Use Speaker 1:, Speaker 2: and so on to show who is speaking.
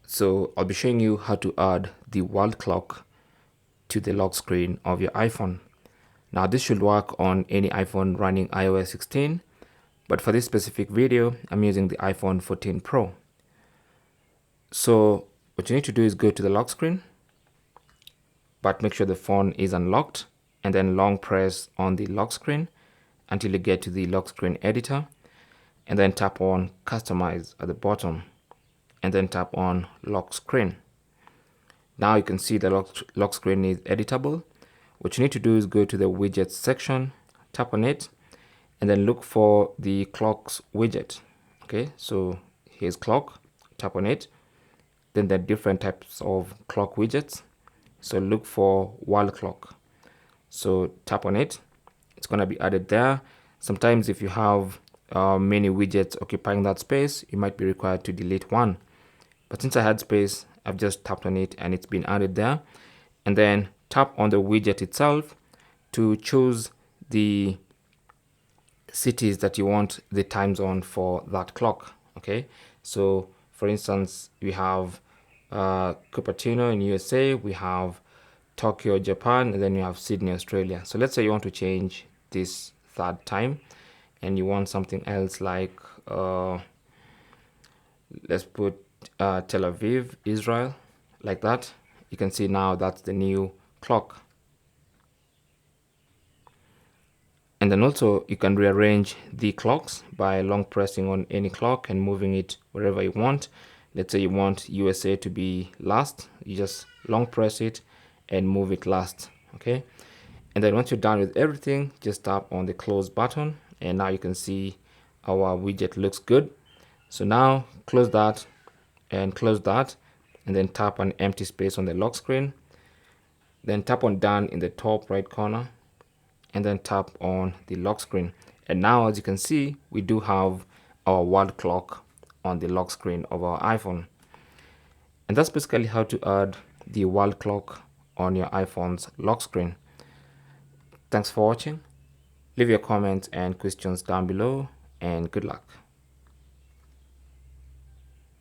Speaker 1: So I'll be showing you how to add the world clock to the lock screen of your iPhone. Now this should work on any iPhone running iOS 16, but for this specific video, I'm using the iPhone 14 Pro. So what you need to do is go to the lock screen, but make sure the phone is unlocked, and then long press on the lock screen until you get to the lock screen editor, and then tap on Customize at the bottom, and then tap on Lock Screen. Now you can see the lock screen is editable. What you need to do is go to the Widgets section, tap on it, and then look for the clocks widget. Okay, so here's clock, tap on it. Then there are different types of clock widgets. So look for world clock. So tap on it. It's going to be added there. Sometimes if you have many widgets occupying that space, you might be required to delete one. But since I had space, I've just tapped on it and it's been added there. And then tap on the widget itself to choose the cities that you want the time zone for that clock. Okay, so for instance, we have Cupertino in USA, we have Tokyo, Japan, and then you have Sydney, Australia. So let's say you want to change this third time and you want something else like let's put Tel Aviv, Israel, like that. You can see now that's the new clock. And then also you can rearrange the clocks by long pressing on any clock and moving it wherever you want. Let's say you want USA to be last, you just long press it and move it last. Okay, and then once you're done with everything, just tap on the close button, and now you can see our widget looks good. So now close that and close that, and then tap on empty space on the lock screen, then tap on done in the top right corner, and then tap on the lock screen. And now, as you can see, we do have our world clock on the lock screen of our iPhone. And that's basically how to add the world clock on your iPhone's lock screen. Thanks for watching. Leave your comments and questions down below, and good luck.